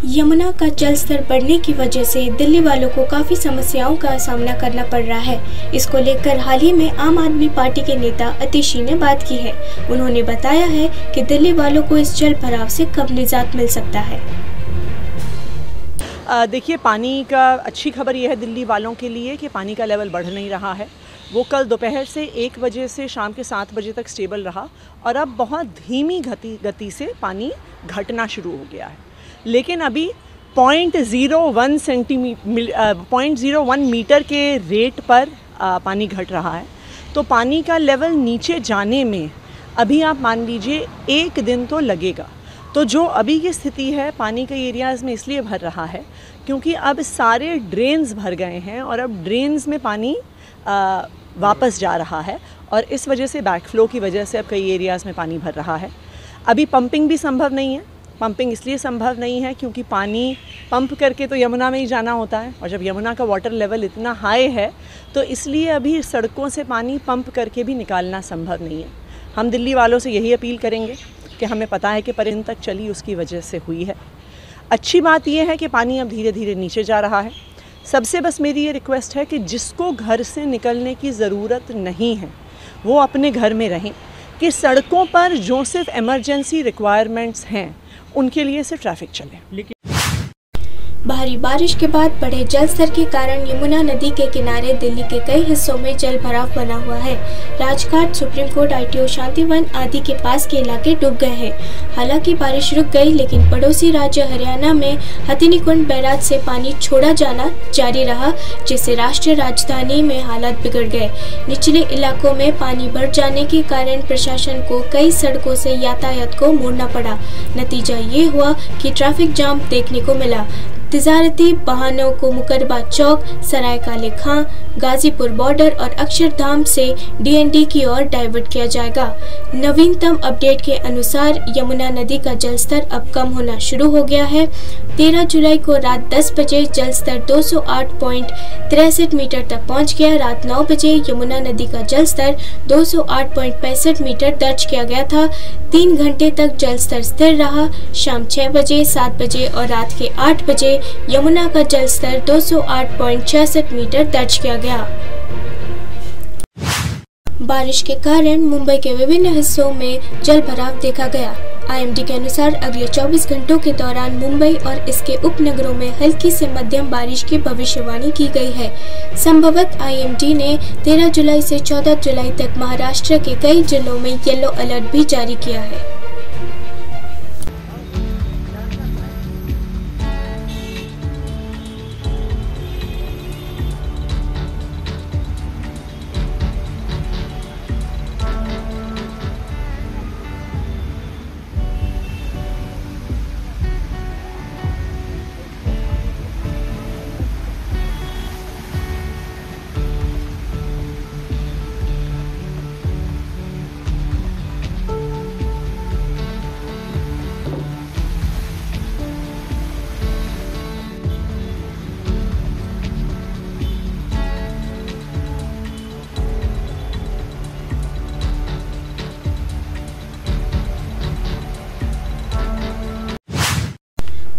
यमुना का जल स्तर बढ़ने की वजह से दिल्ली वालों को काफी समस्याओं का सामना करना पड़ रहा है। इसको लेकर हाल ही में आम आदमी पार्टी के नेता अतिशी ने बात की है। उन्होंने बताया है कि दिल्ली वालों को इस जल भराव से कब निजात मिल सकता है। देखिए, पानी का अच्छी खबर यह है दिल्ली वालों के लिए कि पानी का लेवल बढ़ नहीं रहा है। वो कल दोपहर से 1 बजे से शाम के 7 बजे तक स्टेबल रहा और अब बहुत धीमी गति से पानी घटना शुरू हो गया है। लेकिन अभी 0.01 मीटर के रेट पर पानी घट रहा है। तो पानी का लेवल नीचे जाने में अभी आप मान लीजिए 1 दिन तो लगेगा। तो जो अभी की स्थिति है पानी के एरियाज़ में इसलिए भर रहा है क्योंकि अब सारे ड्रेन्स भर गए हैं और अब ड्रेन्स में पानी वापस जा रहा है और इस वजह से बैकफ्लो की वजह से अब कई एरियाज़ में पानी भर रहा है। अभी पंपिंग भी संभव नहीं है। पंपिंग इसलिए संभव नहीं है क्योंकि पानी पंप करके तो यमुना में ही जाना होता है और जब यमुना का वाटर लेवल इतना हाई है तो इसलिए अभी सड़कों से पानी पंप करके भी निकालना संभव नहीं है। हम दिल्ली वालों से यही अपील करेंगे कि हमें पता है कि परिंद तक चली उसकी वजह से हुई है। अच्छी बात यह है कि पानी अब धीरे धीरे नीचे जा रहा है। सबसे बस मेरी ये रिक्वेस्ट है कि जिसको घर से निकलने की ज़रूरत नहीं है वो अपने घर में रहें, कि सड़कों पर जो सिर्फ इमरजेंसी रिक्वायरमेंट्स हैं उनके लिए सिर्फ ट्रैफिक चले। भारी बारिश के बाद बढ़े जल स्तर के कारण यमुना नदी के किनारे दिल्ली के कई हिस्सों में जल भराव बना हुआ है। Rajghat, supreme court, ITO, Shantivan आदि के पास के इलाके डूब गए हैं। हालांकि बारिश रुक गई, लेकिन पड़ोसी राज्य हरियाणा में हथिनीकुंड बैराज से पानी छोड़ा जाना जारी रहा, जिससे राष्ट्रीय राजधानी में हालात बिगड़ गए। निचले इलाकों में पानी बढ़ जाने के कारण प्रशासन को कई सड़कों से यातायात को मोड़ना पड़ा। नतीजा ये हुआ कि ट्रैफिक जाम देखने को मिला। तिजारती वाहनों को मुकरबा चौक, सराय काले खां, गाजीपुर बॉर्डर और अक्षरधाम से DND की ओर डाइवर्ट किया जाएगा। नवीनतम अपडेट के अनुसार यमुना नदी का जलस्तर अब कम होना शुरू हो गया है। 13 जुलाई को रात 10 बजे जलस्तर 208.63 मीटर तक पहुंच गया। रात 9 बजे यमुना नदी का जलस्तर 208.65 मीटर दर्ज किया गया था। 3 घंटे तक जलस्तर स्थिर रहा। शाम 6 बजे, 7 बजे और रात के 8 बजे यमुना का जलस्तर 208.66 मीटर दर्ज किया गया। बारिश के कारण मुंबई के विभिन्न हिस्सों में जल भराव देखा गया। IMD के अनुसार अगले 24 घंटों के दौरान मुंबई और इसके उपनगरों में हल्की से मध्यम बारिश की भविष्यवाणी की गई है। संभवतः IMD ने 13 जुलाई से 14 जुलाई तक महाराष्ट्र के कई जिलों में येलो अलर्ट भी जारी किया है।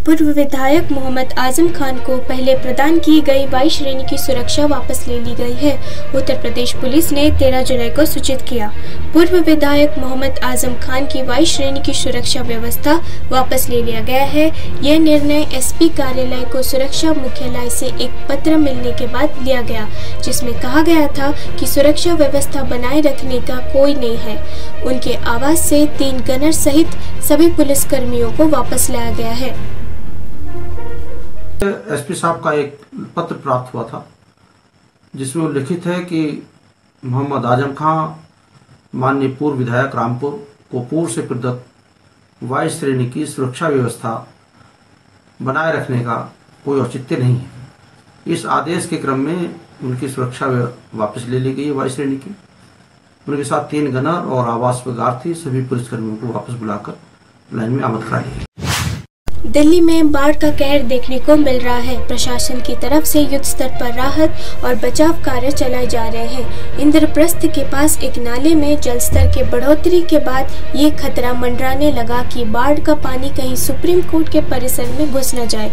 पूर्व विधायक मोहम्मद आजम खान को पहले प्रदान की गई वाई श्रेणी की सुरक्षा वापस ले ली गई है। उत्तर प्रदेश पुलिस ने 13 जुलाई को सूचित किया। पूर्व विधायक मोहम्मद आजम खान की वाई श्रेणी की सुरक्षा व्यवस्था वापस ले लिया गया है। यह निर्णय SP कार्यालय को सुरक्षा मुख्यालय से एक पत्र मिलने के बाद लिया गया, जिसमें कहा गया था कि सुरक्षा व्यवस्था बनाए रखने का कोई नहीं है। उनके आवास से 3 गनर सहित सभी पुलिसकर्मियों को वापस लाया गया है। SP साहब का एक पत्र प्राप्त हुआ था जिसमें उल्लिखित है कि मोहम्मद आजम खान माननीय पूर्व विधायक रामपुर को पूर्व से प्रदत्त वाई श्रेणी की सुरक्षा व्यवस्था बनाए रखने का कोई औचित्य नहीं है। इस आदेश के क्रम में उनकी सुरक्षा वापस ले ली गई वाई श्रेणी की। उनके साथ 3 गनर और आवास पर गार्ड थी। सभी पुलिसकर्मियों को वापस बुलाकर लाइन में आमद कराई गई। दिल्ली में बाढ़ का कहर देखने को मिल रहा है। प्रशासन की तरफ से युद्ध स्तर पर राहत और बचाव कार्य चलाए जा रहे हैं। इंद्रप्रस्थ के पास एक नाले में जलस्तर के बढ़ोतरी के बाद ये खतरा मंडराने लगा कि बाढ़ का पानी कहीं सुप्रीम कोर्ट के परिसर में घुस न जाए।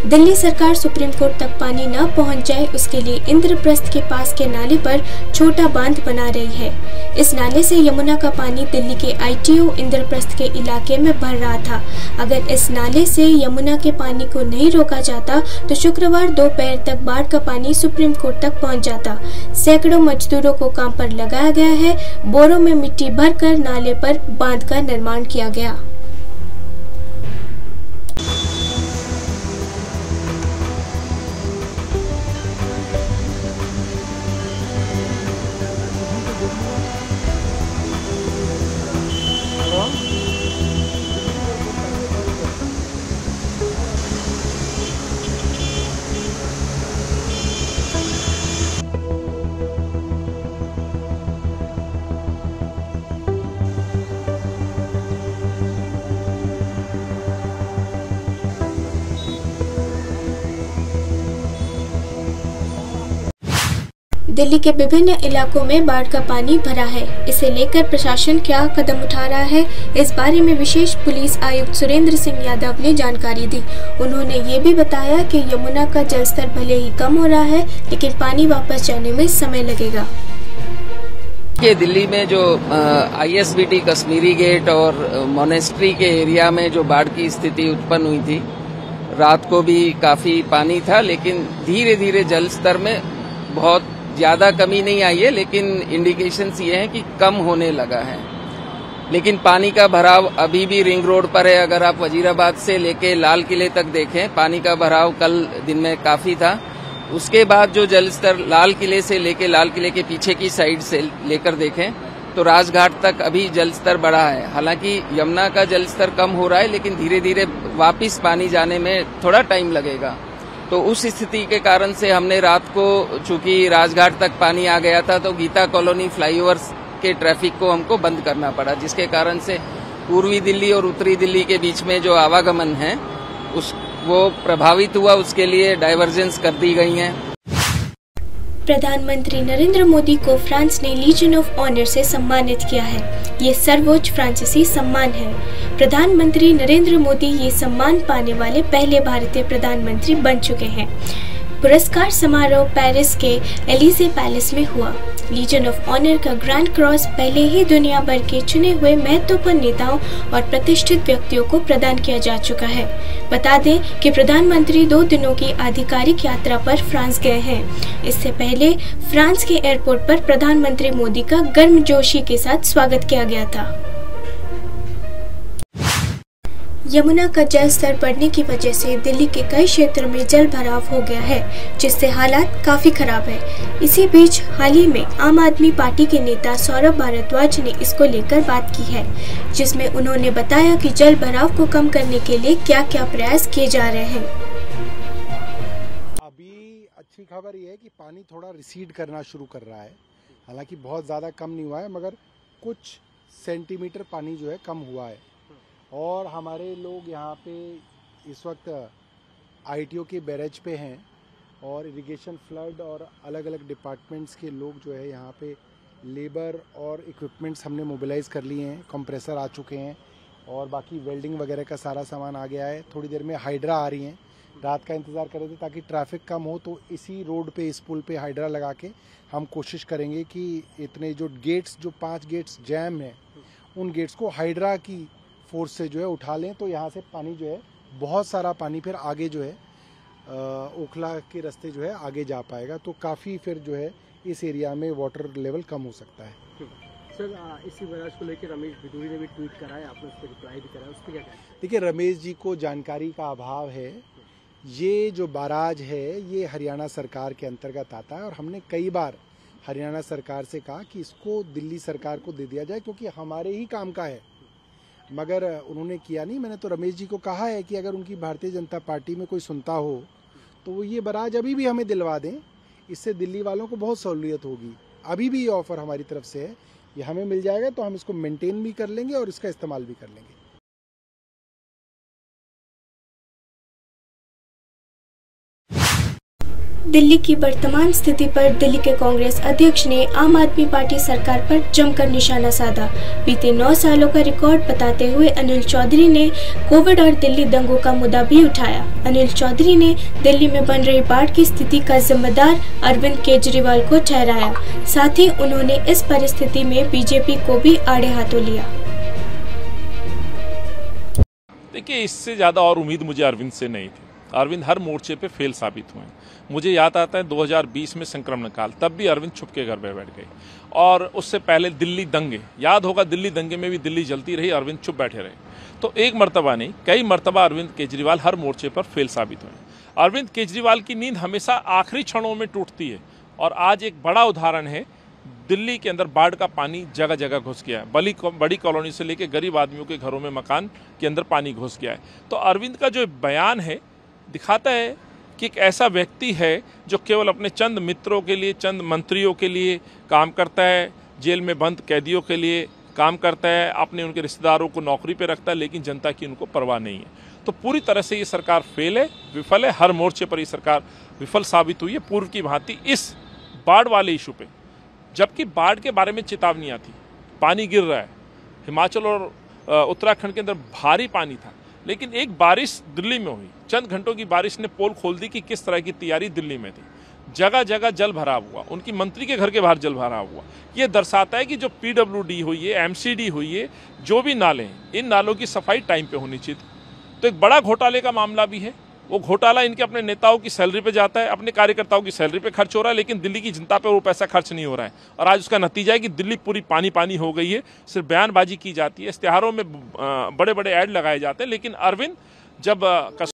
दिल्ली सरकार सुप्रीम कोर्ट तक पानी न पहुंच जाए, उसके लिए इंद्रप्रस्थ के पास के नाले पर छोटा बांध बना रही है। इस नाले से यमुना का पानी दिल्ली के ITO इंद्रप्रस्थ के इलाके में भर रहा था। अगर इस नाले से यमुना के पानी को नहीं रोका जाता तो शुक्रवार दोपहर तक बाढ़ का पानी सुप्रीम कोर्ट तक पहुंच जाता। सैकड़ों मजदूरों को काम पर लगाया गया है। बोरों में मिट्टी भरकर नाले पर बांध का निर्माण किया गया। दिल्ली के विभिन्न इलाकों में बाढ़ का पानी भरा है। इसे लेकर प्रशासन क्या कदम उठा रहा है, इस बारे में विशेष पुलिस आयुक्त सुरेंद्र सिंह यादव ने जानकारी दी। उन्होंने ये भी बताया कि यमुना का जलस्तर भले ही कम हो रहा है, लेकिन पानी वापस जाने में समय लगेगा। कि दिल्ली में जो ISBT कश्मीरी गेट और मोनेस्ट्री के एरिया में जो बाढ़ की स्थिति उत्पन्न हुई थी, रात को भी काफी पानी था, लेकिन धीरे धीरे जल स्तर में बहुत ज्यादा कमी नहीं आई है, लेकिन इंडिकेशंस ये हैं कि कम होने लगा है। लेकिन पानी का भराव अभी भी रिंग रोड पर है। अगर आप वजीराबाद से लेके लाल किले तक देखें, पानी का भराव कल दिन में काफी था। उसके बाद जो जल स्तर लाल किले से लेके लाल किले के पीछे की साइड से लेकर देखें तो राजघाट तक अभी जल स्तर बढ़ा है। हालांकि यमुना का जल स्तर कम हो रहा है, लेकिन धीरे धीरे वापिस पानी जाने में थोड़ा टाइम लगेगा। तो उस स्थिति के कारण से हमने रात को, चूंकि राजघाट तक पानी आ गया था, तो गीता कॉलोनी फ्लाईओवर के ट्रैफिक को हमको बंद करना पड़ा, जिसके कारण से पूर्वी दिल्ली और उत्तरी दिल्ली के बीच में जो आवागमन है वो प्रभावित हुआ। उसके लिए डाइवर्जेंस कर दी गई हैं। प्रधानमंत्री नरेंद्र मोदी को फ्रांस ने लीजन ऑफ ऑनर से सम्मानित किया है। ये सर्वोच्च फ्रांसीसी सम्मान है। प्रधानमंत्री नरेंद्र मोदी ये सम्मान पाने वाले पहले भारतीय प्रधानमंत्री बन चुके हैं। पुरस्कार समारोह पेरिस के एलिजे पैलेस में हुआ। लीजन ऑफ ऑनर का ग्रैंड क्रॉस पहले ही दुनिया भर के चुने हुए महत्वपूर्ण नेताओं और प्रतिष्ठित व्यक्तियों को प्रदान किया जा चुका है। बता दें कि प्रधानमंत्री 2 दिनों की आधिकारिक यात्रा पर फ्रांस गए हैं। इससे पहले फ्रांस के एयरपोर्ट पर प्रधानमंत्री मोदी का गर्मजोशी के साथ स्वागत किया गया था। यमुना का जल स्तर बढ़ने की वजह से दिल्ली के कई क्षेत्रों में जल भराव हो गया है, जिससे हालात काफी खराब है। इसी बीच हाल ही में आम आदमी पार्टी के नेता सौरभ भारद्वाज ने इसको लेकर बात की है, जिसमें उन्होंने बताया कि जल भराव को कम करने के लिए क्या क्या प्रयास किए जा रहे हैं। अभी अच्छी खबर ये है कि पानी थोड़ा रिसीड करना शुरू कर रहा है। हालांकि बहुत ज़्यादा कम नहीं हुआ है, मगर कुछ सेंटीमीटर पानी जो है कम हुआ है। और हमारे लोग यहाँ पे इस वक्त ITO के बैरेज पे हैं और इरिगेशन, फ्लड और अलग अलग डिपार्टमेंट्स के लोग जो है यहाँ पे लेबर और इक्विपमेंट्स हमने मोबिलाइज़ कर लिए हैं। कंप्रेसर आ चुके हैं और बाकी वेल्डिंग वगैरह का सारा सामान आ गया है। थोड़ी देर में हाइड्रा आ रही हैं। रात का इंतज़ार कर रहे थे ताकि ट्रैफिक कम हो, तो इसी रोड पे, इस पुल पे हाइड्रा लगा के हम कोशिश करेंगे कि इतने जो गेट्स, जो 5 गेट्स जैम हैं, उन गेट्स को हाइड्रा की फोर्स से जो है उठा लें। तो यहाँ से पानी जो है, बहुत सारा पानी फिर आगे जो है ओखला के रास्ते जो है आगे जा पाएगा। तो काफ़ी फिर जो है इस एरिया में वाटर लेवल कम हो सकता है। सर, इसी बैराज को लेकर रमेश बिदूरी ने भी ट्वीट करा है, आपने उस पर रिप्लाई भी करा है, उस पर क्या कहना है? देखिए, रमेश जी को जानकारी का अभाव है। ये जो बैराज है ये हरियाणा सरकार के अंतर्गत आता है और हमने कई बार हरियाणा सरकार से कहा कि इसको दिल्ली सरकार को दे दिया जाए, क्योंकि हमारे ही काम का है, मगर उन्होंने किया नहीं। मैंने तो रमेश जी को कहा है कि अगर उनकी भारतीय जनता पार्टी में कोई सुनता हो तो वो ये बैराज अभी भी हमें दिलवा दें। इससे दिल्ली वालों को बहुत सहूलियत होगी। अभी भी ये ऑफर हमारी तरफ से है, ये हमें मिल जाएगा तो हम इसको मेंटेन भी कर लेंगे और इसका इस्तेमाल भी कर लेंगे। दिल्ली की वर्तमान स्थिति पर दिल्ली के कांग्रेस अध्यक्ष ने आम आदमी पार्टी सरकार पर जमकर निशाना साधा। बीते 9 सालों का रिकॉर्ड बताते हुए अनिल चौधरी ने कोविड और दिल्ली दंगों का मुद्दा भी उठाया। अनिल चौधरी ने दिल्ली में बन रही बाढ़ की स्थिति का जिम्मेदार अरविंद केजरीवाल को ठहराया। साथ ही उन्होंने इस परिस्थिति में बीजेपी को भी आड़े हाथों लिया। देखिए, इससे ज़्यादा और उम्मीद मुझे अरविंद से नहीं थी। अरविंद हर मोर्चे पे फेल साबित हुए। मुझे याद आता है 2020 में संक्रमण काल, तब भी अरविंद छुप के घर पे बैठ गए। और उससे पहले दिल्ली दंगे, याद होगा, दिल्ली दंगे में भी दिल्ली जलती रही, अरविंद चुप बैठे रहे। तो एक मर्तबा नहीं, कई मर्तबा अरविंद केजरीवाल हर मोर्चे पर फेल साबित हुए। अरविंद केजरीवाल की नींद हमेशा आखिरी क्षणों में टूटती है। और आज एक बड़ा उदाहरण है, दिल्ली के अंदर बाढ़ का पानी जगह जगह घुस गया है। बड़ी कॉलोनी से लेकर गरीब आदमियों के घरों में, मकान के अंदर पानी घुस गया है। तो अरविंद का जो बयान है दिखाता है कि एक ऐसा व्यक्ति है जो केवल अपने चंद मित्रों के लिए, चंद मंत्रियों के लिए काम करता है, जेल में बंद कैदियों के लिए काम करता है, अपने उनके रिश्तेदारों को नौकरी पे रखता है, लेकिन जनता की उनको परवाह नहीं है। तो पूरी तरह से ये सरकार फेल है, विफल है। हर मोर्चे पर ये सरकार विफल साबित हुई है, पूर्व की भांति इस बाढ़ वाले इशू पे। जबकि बाढ़ के बारे में चेतावनियाँ थी, पानी गिर रहा है, हिमाचल और उत्तराखंड के अंदर भारी पानी था, लेकिन एक बारिश दिल्ली में हुई, चंद घंटों की बारिश ने पोल खोल दी कि किस तरह की तैयारी दिल्ली में थी। जगह जगह जल भराव हुआ, उनकी मंत्री के घर के बाहर जल भराव हुआ। ये दर्शाता है कि जो PWD हुई है, MCD हुई है, जो भी नाले हैं, इन नालों की सफाई टाइम पे होनी चाहिए। तो एक बड़ा घोटाले का मामला भी है। वो घोटाला इनके अपने नेताओं की सैलरी पे जाता है, अपने कार्यकर्ताओं की सैलरी पे खर्च हो रहा है, लेकिन दिल्ली की जनता पे वो पैसा खर्च नहीं हो रहा है। और आज उसका नतीजा है कि दिल्ली पूरी पानी पानी हो गई है। सिर्फ बयानबाजी की जाती है, इश्तिहारों में बड़े बड़े ऐड लगाए जाते हैं, लेकिन अरविंद जब